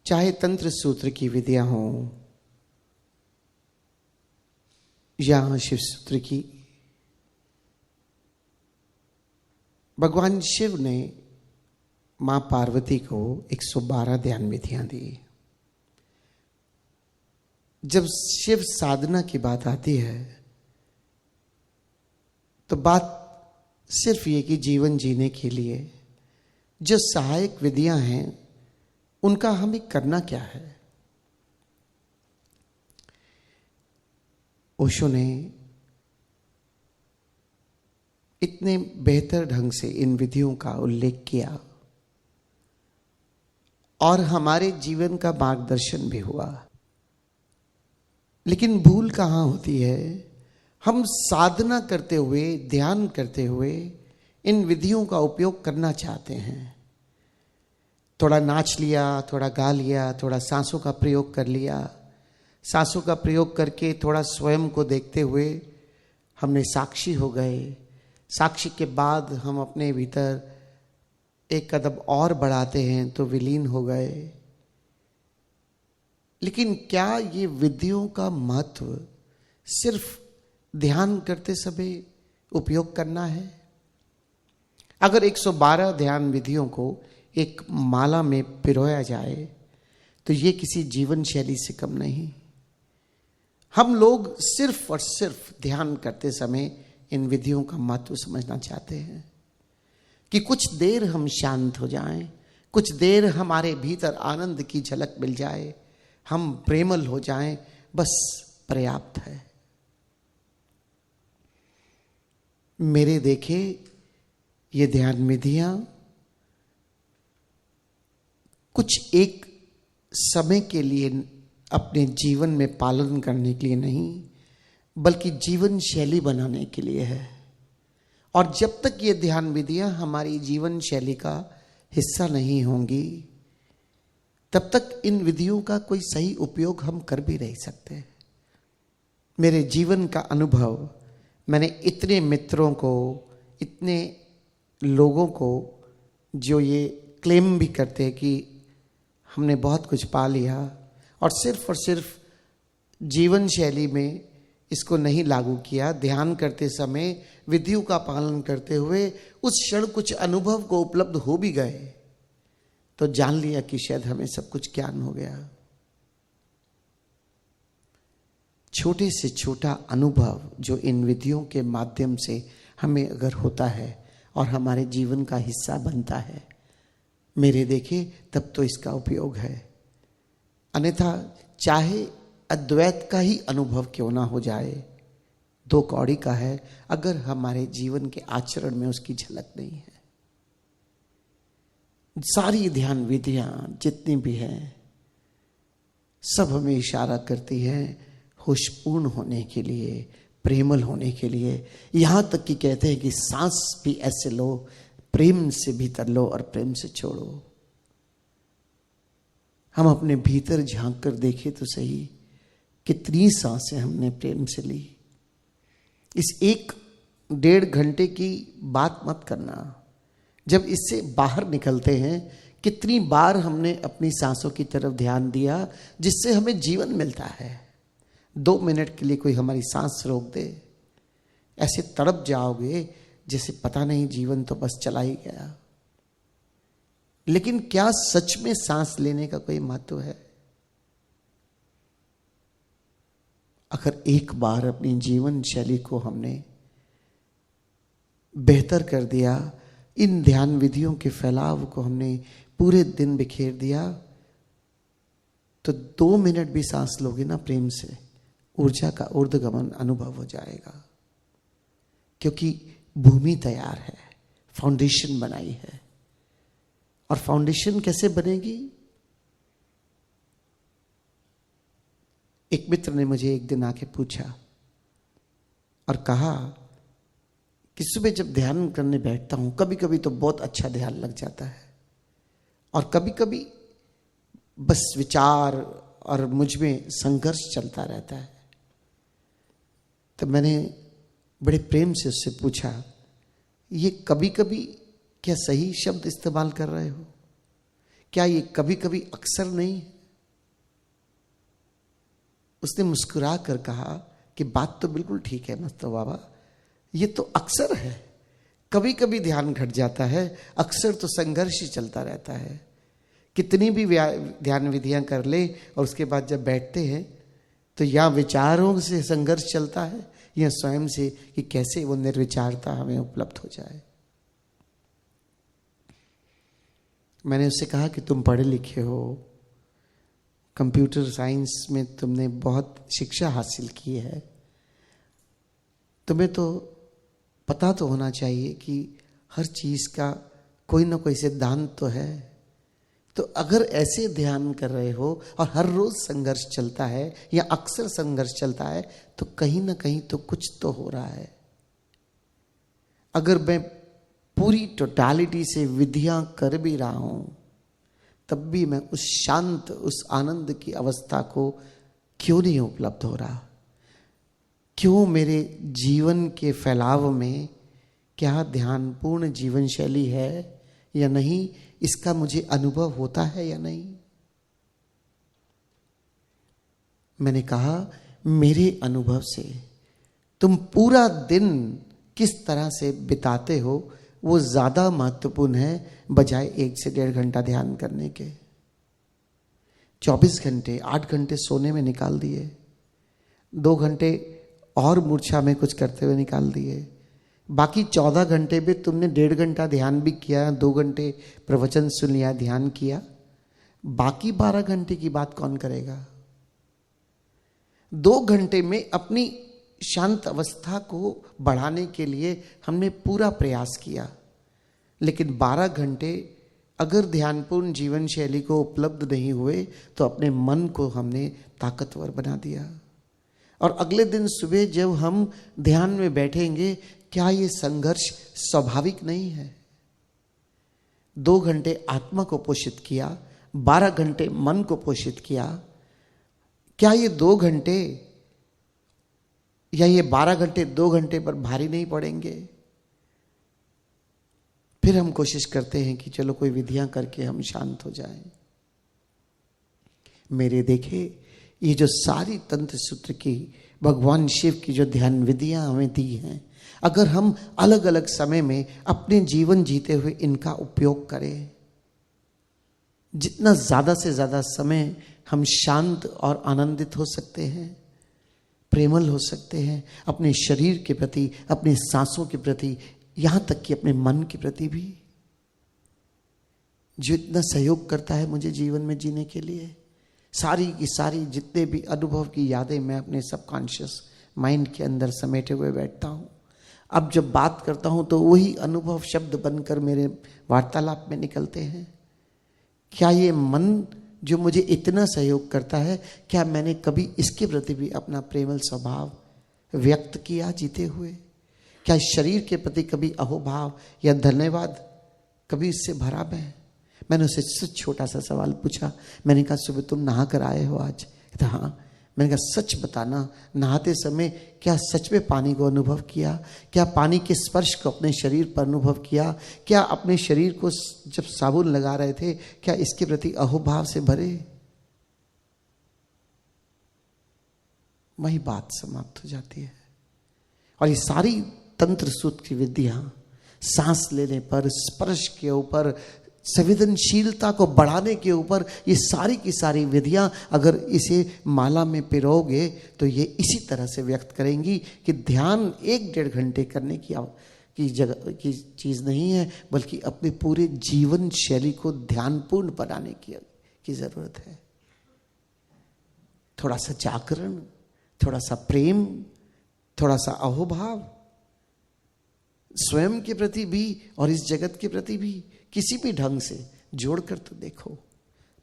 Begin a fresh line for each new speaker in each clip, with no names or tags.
चाहे तंत्र सूत्र की विधियां हों या शिव सूत्र की, भगवान शिव ने मां पार्वती को 112 ध्यान विधियां दी। जब शिव साधना की बात आती है तो बात सिर्फ ये कि जीवन जीने के लिए जो सहायक विधियां हैं उनका हमें करना क्या है। ओशो ने इतने बेहतर ढंग से इन विधियों का उल्लेख किया और हमारे जीवन का मार्गदर्शन भी हुआ। लेकिन भूल कहाँ होती है, हम साधना करते हुए, ध्यान करते हुए इन विधियों का उपयोग करना चाहते हैं। थोड़ा नाच लिया, थोड़ा गा लिया, थोड़ा सांसों का प्रयोग कर लिया, सांसों का प्रयोग करके थोड़ा स्वयं को देखते हुए हमने साक्षी हो गए। साक्षी के बाद हम अपने भीतर एक कदम और बढ़ाते हैं तो विलीन हो गए। लेकिन क्या ये विधियों का महत्व सिर्फ ध्यान करते समय उपयोग करना है? अगर 112 ध्यान विधियों को एक माला में पिरोया जाए तो ये किसी जीवन शैली से कम नहीं। हम लोग सिर्फ और सिर्फ ध्यान करते समय इन विधियों का महत्व समझना चाहते हैं कि कुछ देर हम शांत हो जाएं, कुछ देर हमारे भीतर आनंद की झलक मिल जाए, हम प्रेमल हो जाएं, बस पर्याप्त है। मेरे देखे ये ध्यान विधियां कुछ एक समय के लिए अपने जीवन में पालन करने के लिए नहीं, बल्कि जीवन शैली बनाने के लिए है। और जब तक ये ध्यान विधियां हमारी जीवन शैली का हिस्सा नहीं होंगी, तब तक इन विधियों का कोई सही उपयोग हम कर भी नहीं सकते। मेरे जीवन का अनुभव, मैंने इतने मित्रों को, इतने लोगों को जो ये क्लेम भी करते हैं कि हमने बहुत कुछ पा लिया और सिर्फ जीवन शैली में इसको नहीं लागू किया, ध्यान करते समय विधियों का पालन करते हुए उस क्षण कुछ अनुभव को उपलब्ध हो भी गए तो जान लिया कि शायद हमें सब कुछ ज्ञान हो गया। छोटे से छोटा अनुभव जो इन विधियों के माध्यम से हमें अगर होता है और हमारे जीवन का हिस्सा बनता है, मेरे देखे तब तो इसका उपयोग है। अन्यथा चाहे अद्वैत का ही अनुभव क्यों ना हो जाए, दो कौड़ी का है अगर हमारे जीवन के आचरण में उसकी झलक नहीं है। सारी ध्यान विधियां जितनी भी हैं सब हमें इशारा करती है होशपूर्ण होने के लिए, प्रेमल होने के लिए। यहां तक कि कहते हैं कि सांस भी ऐसे लो, प्रेम से भीतर लो और प्रेम से छोड़ो। हम अपने भीतर झांक कर देखें तो सही, कितनी सांसें हमने प्रेम से ली। इस 1-1.5 घंटे की बात मत करना, जब इससे बाहर निकलते हैं कितनी बार हमने अपनी सांसों की तरफ ध्यान दिया जिससे हमें जीवन मिलता है। 2 मिनट के लिए कोई हमारी सांस रोक दे, ऐसे तड़प जाओगे जैसे पता नहीं जीवन तो बस चला ही गया। लेकिन क्या सच में सांस लेने का कोई महत्व है? अगर एक बार अपनी जीवन शैली को हमने बेहतर कर दिया, इन ध्यान विधियों के फैलाव को हमने पूरे दिन बिखेर दिया, तो 2 मिनट भी सांस लोगे ना प्रेम से, ऊर्जा का ऊर्ध्वगमन अनुभव हो जाएगा। क्योंकि भूमि तैयार है, फाउंडेशन बनाई है। और फाउंडेशन कैसे बनेगी? एक मित्र ने मुझे एक दिन आके पूछा और कहा कि सुबह जब ध्यान करने बैठता हूं, कभी कभी तो बहुत अच्छा ध्यान लग जाता है और कभी कभी बस विचार और मुझ में संघर्ष चलता रहता है। तो मैंने बड़े प्रेम से उससे पूछा, ये कभी कभी क्या सही शब्द इस्तेमाल कर रहे हो? क्या ये कभी कभी अक्सर नहीं है? उसने मुस्कुरा कर कहा कि बात तो बिल्कुल ठीक है मस्तो बाबा, ये तो अक्सर है, कभी कभी ध्यान घट जाता है, अक्सर तो संघर्ष ही चलता रहता है। कितनी भी ध्यान विधियां कर ले और उसके बाद जब बैठते हैं तो या विचारों से संघर्ष चलता है या स्वयं से कि कैसे वो निर्विचारता हमें उपलब्ध हो जाए। मैंने उससे कहा कि तुम पढ़े लिखे हो, कंप्यूटर साइंस में तुमने बहुत शिक्षा हासिल की है, तुम्हें तो पता तो होना चाहिए कि हर चीज का कोई ना कोई सिद्धांत तो है। तो अगर ऐसे ध्यान कर रहे हो और हर रोज संघर्ष चलता है या अक्सर संघर्ष चलता है तो कहीं ना कहीं तो कुछ तो हो रहा है। अगर मैं पूरी टोटालिटी से विधियां कर भी रहा हूं तब भी मैं उस शांत, उस आनंद की अवस्था को क्यों नहीं उपलब्ध हो रहा? क्यों मेरे जीवन के फैलाव में क्या ध्यानपूर्ण जीवन शैली है या नहीं, इसका मुझे अनुभव होता है या नहीं? मैंने कहा मेरे अनुभव से तुम पूरा दिन किस तरह से बिताते हो वो ज्यादा महत्वपूर्ण है बजाय 1 से 1.5 घंटा ध्यान करने के। 24 घंटे 8 घंटे सोने में निकाल दिए, 2 घंटे और मूर्छा में कुछ करते हुए निकाल दिए, बाकी 14 घंटे में तुमने 1.5 घंटा ध्यान भी किया, 2 घंटे प्रवचन सुन लिया, ध्यान किया, बाकी 12 घंटे की बात कौन करेगा? 2 घंटे में अपनी शांत अवस्था को बढ़ाने के लिए हमने पूरा प्रयास किया, लेकिन 12 घंटे अगर ध्यानपूर्ण जीवन शैली को उपलब्ध नहीं हुए तो अपने मन को हमने ताकतवर बना दिया। और अगले दिन सुबह जब हम ध्यान में बैठेंगे, क्या ये संघर्ष स्वाभाविक नहीं है? 2 घंटे आत्मा को पोषित किया, 12 घंटे मन को पोषित किया, क्या ये 2 घंटे या ये 12 घंटे 2 घंटे पर भारी नहीं पड़ेंगे? फिर हम कोशिश करते हैं कि चलो कोई विधियां करके हम शांत हो जाएं। मेरे देखे ये जो सारी तंत्र सूत्र की भगवान शिव की जो ध्यान विधियां हमें दी हैं, अगर हम अलग अलग समय में अपने जीवन जीते हुए इनका उपयोग करें, जितना ज्यादा से ज्यादा समय हम शांत और आनंदित हो सकते हैं, प्रेमल हो सकते हैं अपने शरीर के प्रति, अपने सांसों के प्रति, यहां तक कि अपने मन के प्रति भी, जो इतना सहयोग करता है मुझे जीवन में जीने के लिए। सारी की सारी जितने भी अनुभव की यादें मैं अपने सबकॉन्शियस माइंड के अंदर समेटे हुए बैठता हूं। अब जब बात करता हूं तो वही अनुभव शब्द बनकर मेरे वार्तालाप में निकलते हैं। क्या ये मन जो मुझे इतना सहयोग करता है, क्या मैंने कभी इसके प्रति भी अपना प्रेमल स्वभाव व्यक्त किया जीते हुए? क्या शरीर के प्रति कभी अहोभाव या धन्यवाद कभी इससे भरा मैंने उससे सच छोटा सा सवाल पूछा। मैंने कहा सुबह तुम नहा कर आए हो आज? कहता हाँ। मैंने कहा सच बताना, नहाते समय क्या सच में पानी को अनुभव किया? क्या पानी के स्पर्श को अपने शरीर पर अनुभव किया? क्या अपने शरीर को जब साबुन लगा रहे थे क्या इसके प्रति अहोभाव से भरे? वही बात समाप्त हो जाती है। और ये सारी तंत्र सूत्र की विधियां सांस लेने पर, स्पर्श के ऊपर, संवेदनशीलता को बढ़ाने के ऊपर, ये सारी की सारी विधियां अगर इसे माला में पिरोगे तो ये इसी तरह से व्यक्त करेंगी कि ध्यान 1-1.5 घंटे करने की जगह की चीज नहीं है, बल्कि अपने पूरे जीवन शैली को ध्यानपूर्ण बनाने की जरूरत है। थोड़ा सा जागरण, थोड़ा सा प्रेम, थोड़ा सा अहोभाव, स्वयं के प्रति भी और इस जगत के प्रति भी किसी भी ढंग से जोड़कर तो देखो।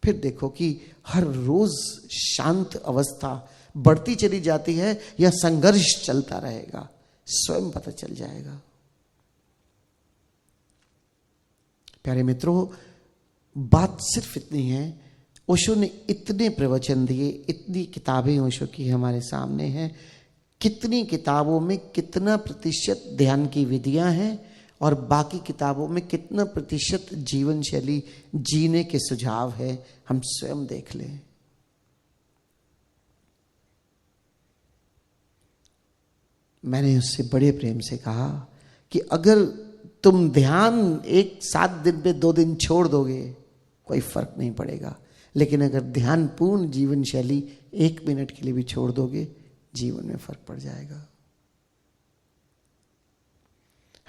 फिर देखो कि हर रोज शांत अवस्था बढ़ती चली जाती है या संघर्ष चलता रहेगा, स्वयं पता चल जाएगा। प्यारे मित्रों, बात सिर्फ इतनी है, ओशो ने इतने प्रवचन दिए, इतनी किताबें ओशो की हमारे सामने हैं, कितनी किताबों में कितना प्रतिशत ध्यान की विधियां हैं और बाकी किताबों में कितना प्रतिशत जीवन शैली जीने के सुझाव है, हम स्वयं देख लें। मैंने उससे बड़े प्रेम से कहा कि अगर तुम ध्यान 7 दिन पे 2 दिन छोड़ दोगे कोई फर्क नहीं पड़ेगा, लेकिन अगर ध्यान पूर्ण जीवन शैली 1 मिनट के लिए भी छोड़ दोगे जीवन में फर्क पड़ जाएगा।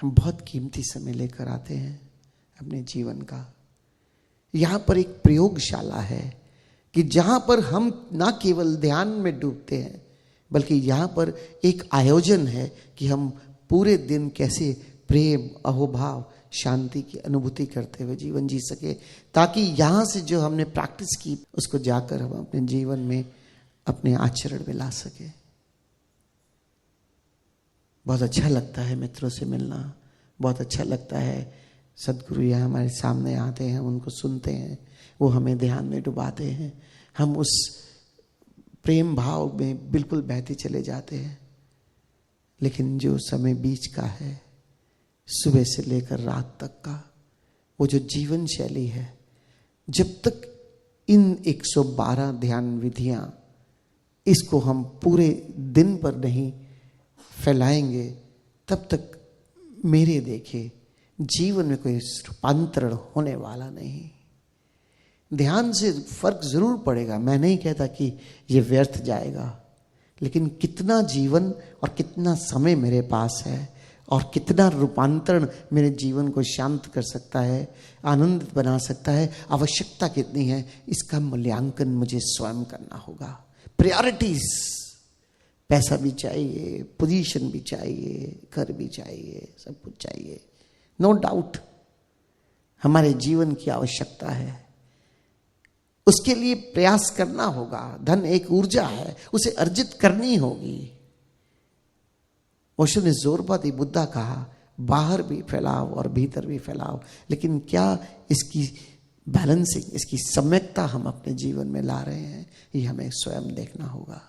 हम बहुत कीमती समय लेकर आते हैं अपने जीवन का। यहां पर एक प्रयोगशाला है कि जहां पर हम ना केवल ध्यान में डूबते हैं, बल्कि यहां पर एक आयोजन है कि हम पूरे दिन कैसे प्रेम, अहोभाव, शांति की अनुभूति करते हुए जीवन जी सके, ताकि यहां से जो हमने प्रैक्टिस की उसको जाकर हम अपने जीवन में अपने आचरण में ला सके। बहुत अच्छा लगता है मित्रों से मिलना, बहुत अच्छा लगता है सदगुरु यहाँ हमारे सामने आते हैं, उनको सुनते हैं, वो हमें ध्यान में डुबाते हैं, हम उस प्रेम भाव में बिल्कुल बहते चले जाते हैं। लेकिन जो समय बीच का है, सुबह से लेकर रात तक का, वो जो जीवन शैली है, जब तक इन 112 ध्यान विधियां इसको हम पूरे दिन पर नहीं फैलाएंगे, तब तक मेरे देखे जीवन में कोई रूपांतरण होने वाला नहीं। ध्यान से फर्क जरूर पड़ेगा, मैं नहीं कहता कि ये व्यर्थ जाएगा, लेकिन कितना जीवन और कितना समय मेरे पास है और कितना रूपांतरण मेरे जीवन को शांत कर सकता है, आनंदित बना सकता है, आवश्यकता कितनी है, इसका मूल्यांकन मुझे स्वयं करना होगा। प्रायोरिटीज, पैसा भी चाहिए, पोजीशन भी चाहिए, घर भी चाहिए, सब कुछ चाहिए, नो डाउट हमारे जीवन की आवश्यकता है, उसके लिए प्रयास करना होगा। धन एक ऊर्जा है, उसे अर्जित करनी होगी। ओशो ने जोरबा दी बुद्धा कहा, बाहर भी फैलाओ और भीतर भी फैलाओ, लेकिन क्या इसकी बैलेंसिंग, इसकी सम्यकता हम अपने जीवन में ला रहे हैं, ये हमें स्वयं देखना होगा।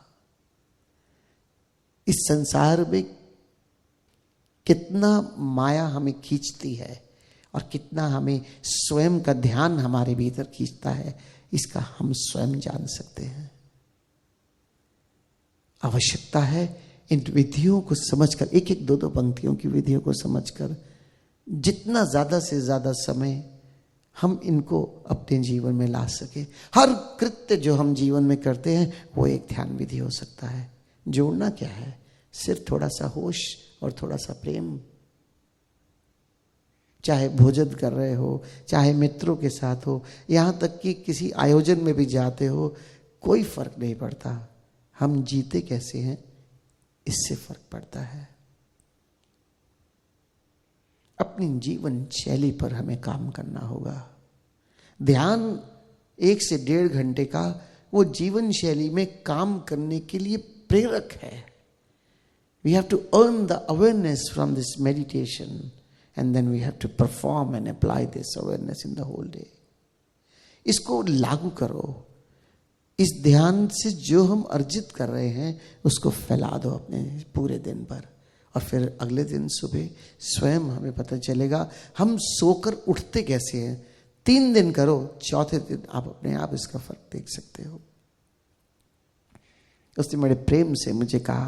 इस संसार में कितना माया हमें खींचती है और कितना हमें स्वयं का ध्यान हमारे भीतर खींचता है, इसका हम स्वयं जान सकते हैं। आवश्यकता है इन विधियों को समझकर, एक एक दो दो पंक्तियों की विधियों को समझकर जितना ज्यादा से ज्यादा समय हम इनको अपने जीवन में ला सके। हर कृत्य जो हम जीवन में करते हैं वो एक ध्यान विधि हो सकता है। जोड़ना क्या है, सिर्फ थोड़ा सा होश और थोड़ा सा प्रेम। चाहे भोजन कर रहे हो, चाहे मित्रों के साथ हो, यहां तक कि किसी आयोजन में भी जाते हो, कोई फर्क नहीं पड़ता। हम जीते कैसे हैं इससे फर्क पड़ता है। अपनी जीवन शैली पर हमें काम करना होगा। ध्यान 1 से 1.5 घंटे का वो जीवन शैली में काम करने के लिए प्रेरक है। We have to earn the awareness from this meditation and then we have to perform and apply this awareness in the whole day. इसको लागू करो। इस ध्यान से जो हम अर्जित कर रहे हैं उसको फैला दो अपने पूरे दिन पर, और फिर अगले दिन सुबह स्वयं हमें पता चलेगा हम सोकर उठते कैसे हैं। 3 दिन करो, चौथे दिन आप अपने आप इसका फर्क देख सकते हो। उसने बड़े प्रेम से मुझे कहा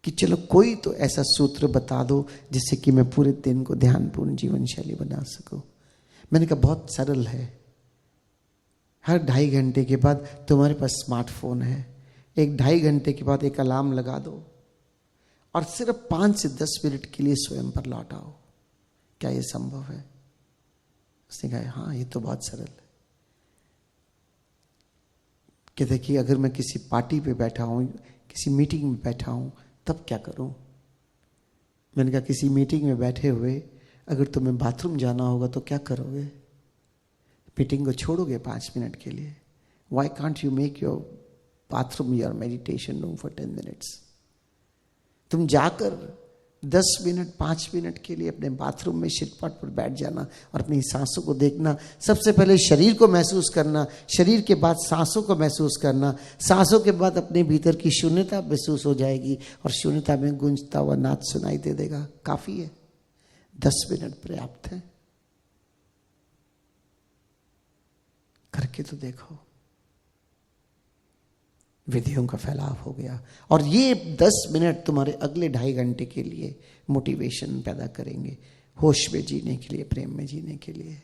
कि चलो कोई तो ऐसा सूत्र बता दो जिससे कि मैं पूरे दिन को ध्यानपूर्ण जीवन शैली बना सकूं। मैंने कहा बहुत सरल है। हर 2.5 घंटे के बाद तुम्हारे पास स्मार्टफोन है, 1-2.5 घंटे के बाद एक अलार्म लगा दो और सिर्फ 5 से 10 मिनट के लिए स्वयं पर लौट आओ। क्या ये संभव है? उसने कहा हाँ, ये तो बहुत सरल है। कि देखिए अगर मैं किसी पार्टी पे बैठा हूँ, किसी मीटिंग में बैठा हूँ, तब क्या करूँ? मैंने कहा किसी मीटिंग में बैठे हुए अगर तुम्हें बाथरूम जाना होगा तो क्या करोगे? मीटिंग को छोड़ोगे 5 मिनट के लिए? Why can't you make your bathroom your meditation room for 10 minutes? तुम जाकर 10 मिनट 5 मिनट के लिए अपने बाथरूम में शिटपट पर बैठ जाना और अपनी सांसों को देखना। सबसे पहले शरीर को महसूस करना, शरीर के बाद सांसों को महसूस करना, सांसों के बाद अपने भीतर की शून्यता महसूस हो जाएगी और शून्यता में गूंजता हुआ नाद सुनाई दे देगा। काफी है, 10 मिनट पर्याप्त है। करके तो देखो। विधियों का फैलाव हो गया। और ये 10 मिनट तुम्हारे अगले 2.5 घंटे के लिए मोटिवेशन पैदा करेंगे, होश में जीने के लिए, प्रेम में जीने के लिए।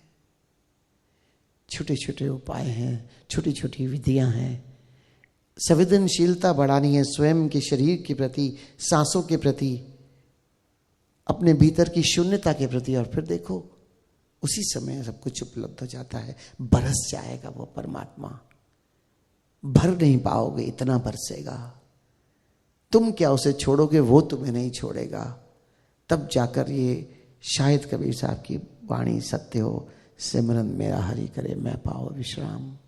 छोटे छोटे उपाय हैं, छोटी छोटी विधियां हैं। संवेदनशीलता बढ़ानी है स्वयं के शरीर के प्रति, सांसों के प्रति, अपने भीतर की शून्यता के प्रति। और फिर देखो उसी समय सब कुछ उपलब्ध हो जाता है। बरस जाएगा वो परमात्मा, भर नहीं पाओगे, इतना बरसेगा। तुम क्या उसे छोड़ोगे, वो तुम्हें नहीं छोड़ेगा। तब जाकर ये शायद कबीर साहब की वाणी सत्य हो, सिमरन मेरा हरि करे मैं पाओ विश्राम।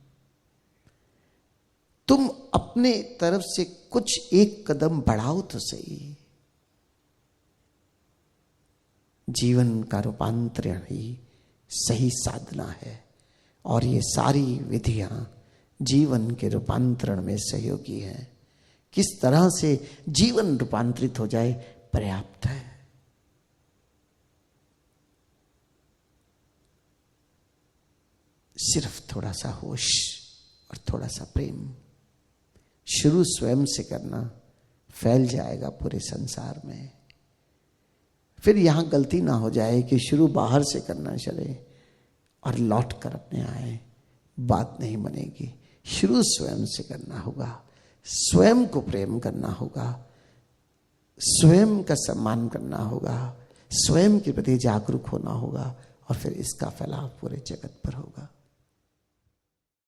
तुम अपने तरफ से कुछ एक कदम बढ़ाओ तो सही। जीवन का रूपांतरण ही सही साधना है, और ये सारी विधियां जीवन के रूपांतरण में सहयोगी हैं। किस तरह से जीवन रूपांतरित हो जाए पर्याप्त है। सिर्फ थोड़ा सा होश और थोड़ा सा प्रेम। शुरू स्वयं से करना, फैल जाएगा पूरे संसार में। फिर यहां गलती ना हो जाए कि शुरू बाहर से करना चले और लौट कर अपने आए, बात नहीं बनेगी। शुरू स्वयं से करना होगा, स्वयं को प्रेम करना होगा, स्वयं का सम्मान करना होगा, स्वयं के प्रति जागरूक होना होगा, और फिर इसका फैलाव पूरे जगत पर होगा।